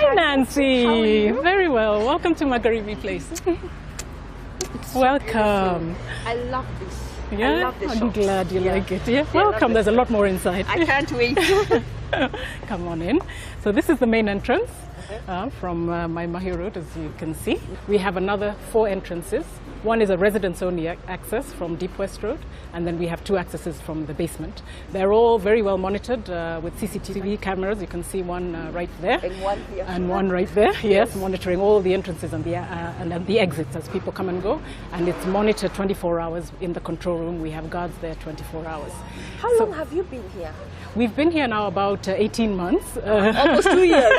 Hi, Nancy. How are you? Very well. Welcome to Magharibi Place. Welcome. I love this. Yeah, I love the I'm shops. glad you like it. Yeah, I welcome. love There's a it. lot more inside. I can't wait. Come on in. So this is the main entrance from my Magharibi Road, as you can see. We have another 4 entrances. One is a residence-only access from Deep West Road, and then we have 2 accesses from the basement. They're all very well monitored with CCTV cameras. You can see one right there. And one here. And one right there, yes, monitoring all the entrances and the exits as people come and go. And it's monitored 24 hours in the control room. We have guards there 24 hours. How long have you been here? We've been here now about 18 months. Almost 2 years.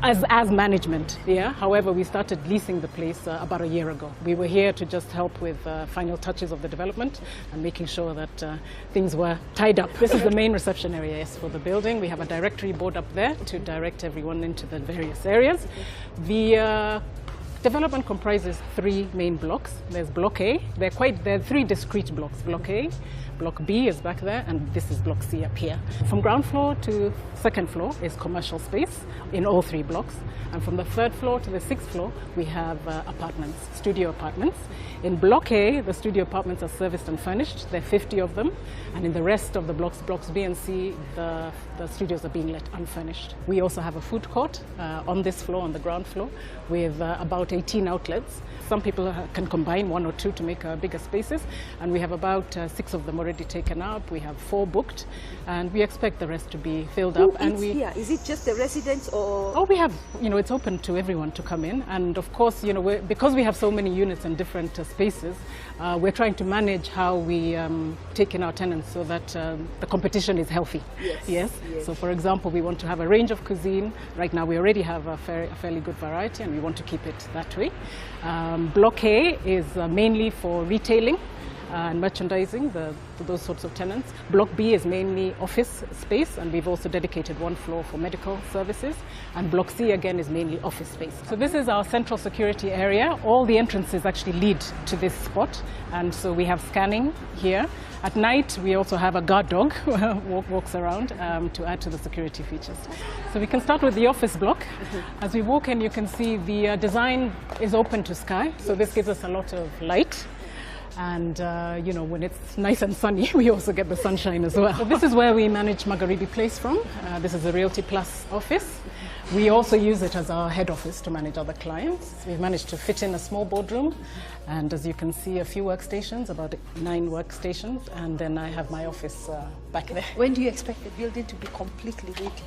as management, yeah. However, we started leasing the place about a year ago. We were here to just help with final touches of the development and making sure that things were tied up. This is the main reception area, yes, for the building. We have a directory board up there to direct everyone into the various areas. The development comprises 3 main blocks. There's Block A. There are 3 discrete blocks. Block A, Block B is back there, and this is Block C up here. From ground floor to 2nd floor is commercial space in all 3 blocks. And from the 3rd floor to the 6th floor, we have apartments, studio apartments. In Block A, the studio apartments are serviced and furnished. There are 50 of them. And in the rest of the blocks, Blocks B and C, the studios are being let unfurnished. We also have a food court on this floor, on the ground floor, with about 18 outlets. Some people can combine 1 or 2 to make bigger spaces. And we have about 6 of them already taken up. We have 4 booked. And we expect the rest to be filled up. And here? Is it just the residents or? Oh, we have, it's open to everyone to come in. And of course, because we have so many units and different spaces, we're trying to manage how we take in our tenants so that the competition is healthy. Yes. So for example, we want to have a range of cuisine. Right now we already have a fairly good variety, and we want to keep it that way. Block A is mainly for retailing and merchandising, those sorts of tenants. Block B is mainly office space, and we've also dedicated 1 floor for medical services. And Block C again is mainly office space. So this is our central security area. All the entrances actually lead to this spot, and so we have scanning here. At night we also have a guard dog walks around to add to the security features. So we can start with the office block. As we walk in, you can see the design is open to sky, so this gives us a lot of light. And when it's nice and sunny, we also get the sunshine as well. So this is where we manage Magharibi Place from. This is a Realty Plus office. We also use it as our head office to manage other clients. We've managed to fit in a small boardroom, and as you can see, a few workstations, about 9 workstations, and then I have my office back there. When do you expect the building to be completely ready?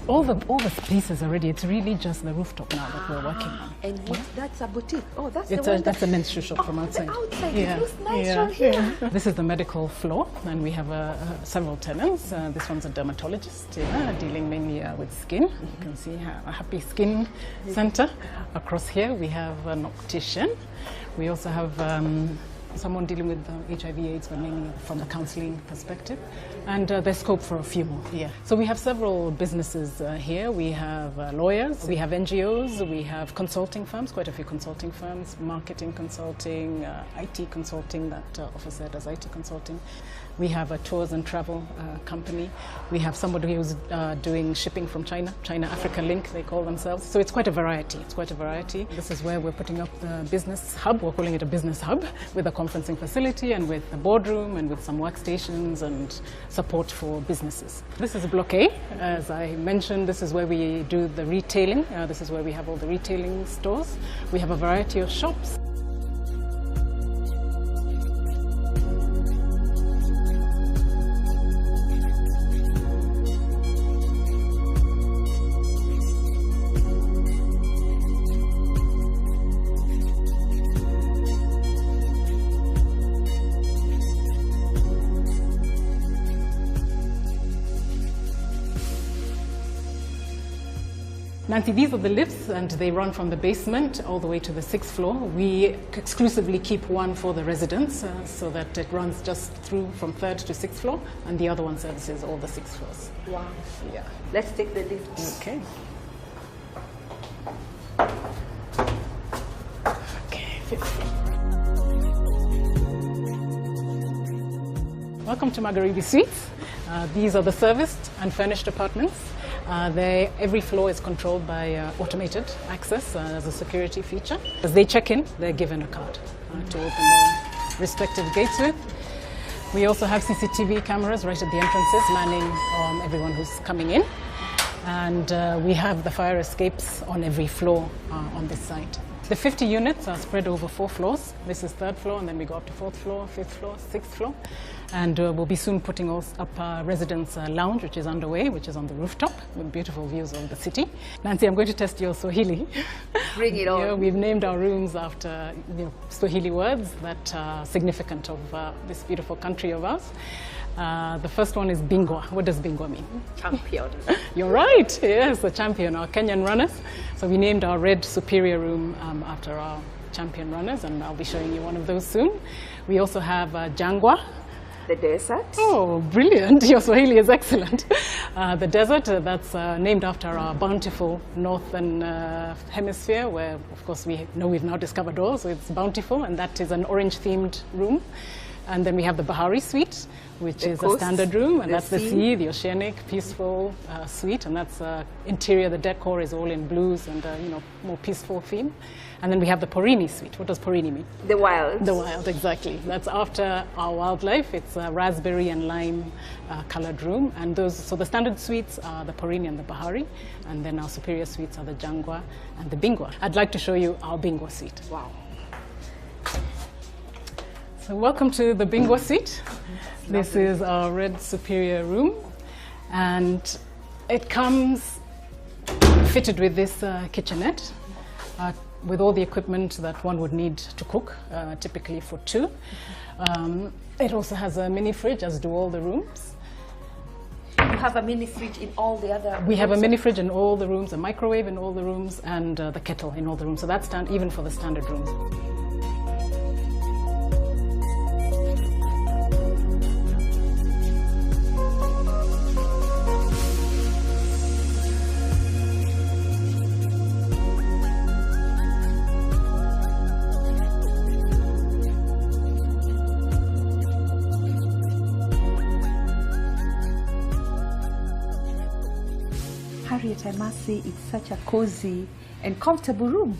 All the spaces already. It's really just the rooftop now that we're working on. And that's a boutique? Oh, that's that's a men's shoe shop from outside. The outside. It looks nice from here. This is the medical floor, and we have several tenants. This one's a dermatologist, dealing mainly with skin. You can see a happy skin center. Across here we have an optician. We also have someone dealing with HIV/AIDS, but mainly from a counseling perspective. And there's scope for a few more here. So we have several businesses here. We have lawyers, we have NGOs, we have consulting firms, quite a few consulting firms, marketing consulting, IT consulting, that officer does IT consulting. We have a tours and travel company. We have somebody who's doing shipping from China, China-Africa Link, they call themselves. So it's quite a variety. This is where we're putting up the business hub. We're calling it a business hub, with a conferencing facility and with a boardroom and with some workstations and support for businesses. This is Block A. As I mentioned, this is where we do the retailing. This is where we have all the retailing stores. We have a variety of shops. Nancy, these are the lifts, and they run from the basement all the way to the 6th floor. We exclusively keep one for the residents, so that it runs just through from 3rd to 6th floor, and the other one services all the 6 floors. Wow. Yeah. Let's take the lift. Okay. Okay, 5th floor. Welcome to Magharibi Suites. These are the serviced and furnished apartments. Every floor is controlled by automated access as a security feature. As they check in, they're given a card to open their respective gates with. We also have CCTV cameras right at the entrances, manning everyone who's coming in. And we have the fire escapes on every floor on this site. The 50 units are spread over 4 floors. This is 3rd floor, and then we go up to 4th floor, 5th floor, 6th floor. And we'll be soon putting up our residence lounge, which is underway, which is on the rooftop with beautiful views of the city. Nancy, I'm going to test your Swahili. Bring it on. Yeah, we've named our rooms after Swahili words that are significant of this beautiful country of ours. The first one is Bingwa. What does Bingwa mean? Champion. You're right. Yes, the champion, our Kenyan runners. So we named our red superior room after our champion runners, and I'll be showing you one of those soon. We also have Jangwa. The desert. Oh, brilliant. Your Swahili is excellent. The desert, that's named after our bountiful northern hemisphere, where, of course, we know we've now discovered oil, so it's bountiful, and that is an orange-themed room. And then we have the Bahari suite, which is a standard room, and that's the sea, the oceanic, peaceful suite, and that's interior. The decor is all in blues and more peaceful theme. And then we have the Porini suite. What does Porini mean? The wild. The wild, exactly. That's after our wildlife. It's a raspberry and lime colored room, and so the standard suites are the Porini and the Bahari, and then our superior suites are the Jangwa and the Bingwa. I'd like to show you our Bingwa suite. Wow. So welcome to the Bingwa suite. This is our red superior room, and it comes fitted with this kitchenette with all the equipment that one would need to cook, typically for 2. It also has a mini fridge, as do all the rooms. You have a mini fridge in all the other rooms? We have a mini fridge in all the rooms, a microwave in all the rooms, and the kettle in all the rooms. So that's even for the standard rooms. Harriet, I must say it's such a cozy and comfortable room.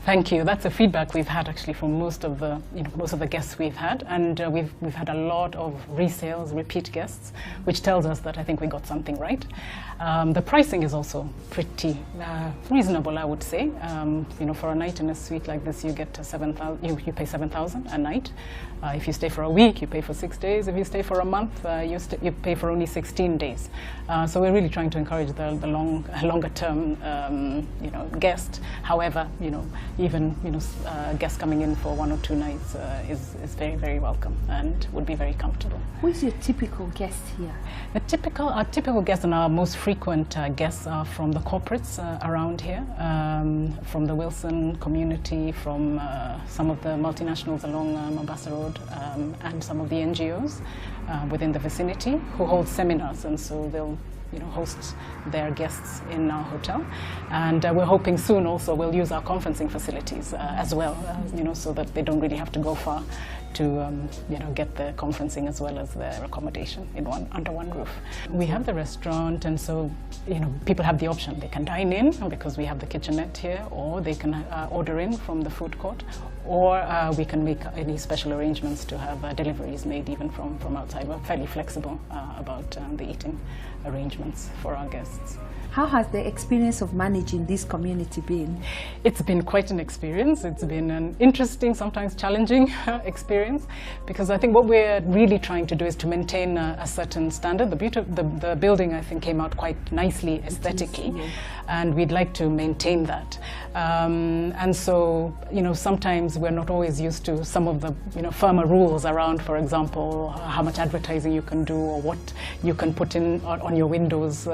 Thank you. That's a feedback we've had actually from most of the guests we've had, and we've had a lot of resales, repeat guests, which tells us that I think we got something right. The pricing is also pretty reasonable, I would say. For a night in a suite like this, you get 7,000. You pay 7,000 a night. If you stay for a week, you pay for 6 days. If you stay for a month, you pay for only 16 days. So we're really trying to encourage the longer term, guest. However, even guests coming in for 1 or 2 nights is very, very welcome and would be very comfortable. Who is your typical guest here? Our typical guests and our most frequent guests are from the corporates around here, from the Wilson community, from some of the multinationals along Mombasa Road, and some of the NGOs within the vicinity who hold seminars, and so they'll host their guests in our hotel. And we're hoping soon also we'll use our conferencing facilities as well, so that they don't really have to go far to get the conferencing as well as their accommodation under one roof. We have the restaurant, and so people have the option. They can dine in because we have the kitchenette here, or they can order in from the food court, or we can make any special arrangements to have deliveries made even from outside. We're fairly flexible about the eating arrangements for our guests. How has the experience of managing this community been? It's been quite an experience. It's been an interesting, sometimes challenging experience, because I think what we're really trying to do is to maintain a certain standard. The building, I think, came out quite nicely aesthetically, and we'd like to maintain that. And so, sometimes we're not always used to some of the, firmer rules around, for example, how much advertising you can do or what you can put in on your windows,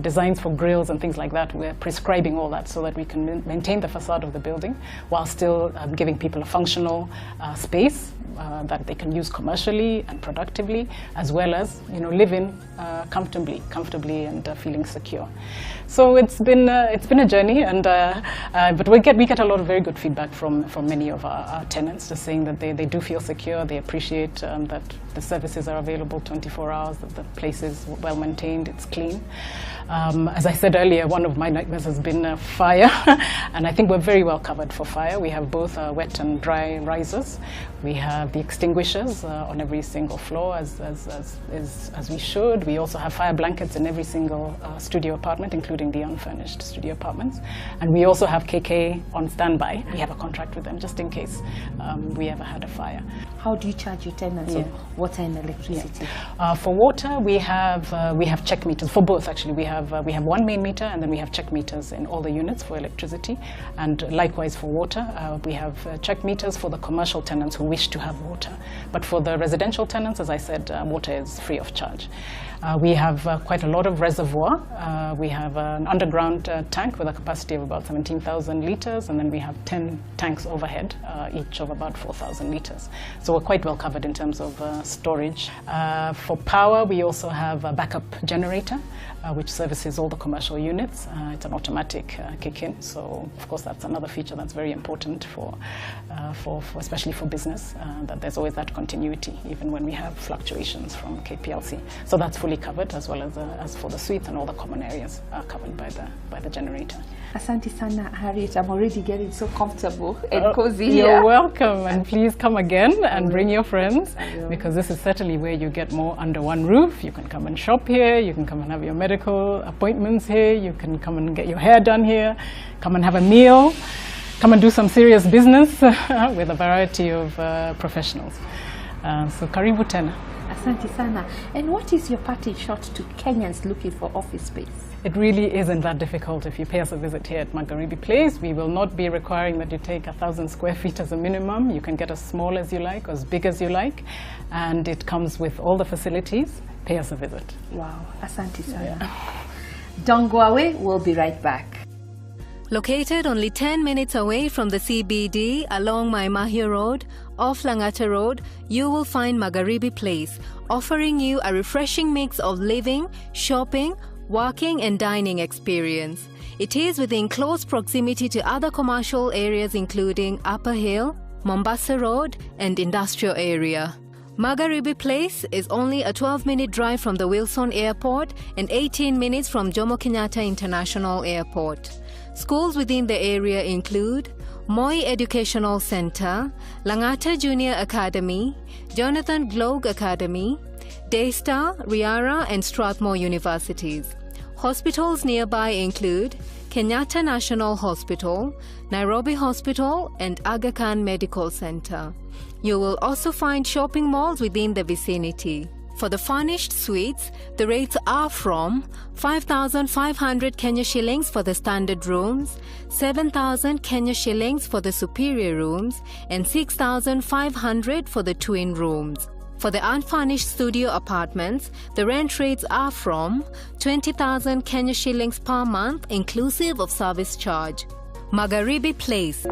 designs for grills and things like that. We're prescribing all that so that we can maintain the facade of the building while still giving people a functional space that they can use commercially and productively, as well as live in comfortably and feeling secure. So it's been a journey, and but we get a lot of very good feedback from many of our tenants, just saying that they do feel secure, they appreciate that the services are available 24 hours, that the place place is well maintained, it's clean. As I said earlier, one of my nightmares has been fire, and I think we're very well covered for fire. We have both wet and dry risers. We have the extinguishers on every single floor, as we should. We also have fire blankets in every single studio apartment, including the unfurnished studio apartments. And we also have KK on standby. We have a contract with them just in case we ever had a fire. How do you charge your tenants of water and electricity? For water, we have check meters for both. Actually, we have 1 main meter, and then we have check meters in all the units for electricity, and likewise for water, we have check meters for the commercial tenants who wish to have water. But for the residential tenants, as I said, water is free of charge. We have quite a lot of reservoir. We have an underground tank with a capacity of about 17,000 liters, and then we have 10 tanks overhead, each of about 4,000 liters. So we're quite well covered in terms of storage. For power, we also have a backup generator, which services all the commercial units. It's an automatic kick-in, so of course that's another feature that's very important for especially for business, that there's always that continuity, even when we have fluctuations from KPLC. So that's fully covered, as well as for the suites, and all the common areas are covered by the generator. Asante sana, Harriet. I'm already getting so comfortable and cozy here. You're welcome, and please come again and bring your friends, because this is certainly where you get more under one roof. You can come and shop here, you can come and have your medical appointments here, you can come and get your hair done here, come and have a meal, come and do some serious business with a variety of professionals. So karibu tena. Asante sana. And what is your parting shot to Kenyans looking for office space? It really isn't that difficult if you pay us a visit here at Magharibi Place. We will not be requiring that you take 1,000 square feet as a minimum. You can get as small as you like, or as big as you like, and it comes with all the facilities. Pay us a visit. Wow, asante sana. Don't go away, we'll be right back. Located only 10 minutes away from the CBD along Nairobi Road, off Langata Road, you will find Magharibi Place, offering you a refreshing mix of living, shopping, working and dining experience. It is within close proximity to other commercial areas including Upper Hill, Mombasa Road and industrial area. Magharibi Place is only a 12-minute drive from the Wilson Airport and 18 minutes from Jomo Kenyatta International Airport. Schools within the area include Moi Educational Center, Langata Junior Academy, Jonathan Gloag Academy, Daystar, Riara and Strathmore Universities. Hospitals nearby include Kenyatta National Hospital, Nairobi Hospital and Aga Khan Medical Center. You will also find shopping malls within the vicinity. For the furnished suites, the rates are from 5,500 Kenya shillings for the standard rooms, 7,000 Kenya shillings for the superior rooms, and 6,500 for the twin rooms. For the unfurnished studio apartments, the rent rates are from 20,000 Kenya shillings per month inclusive of service charge. Magharibi Place.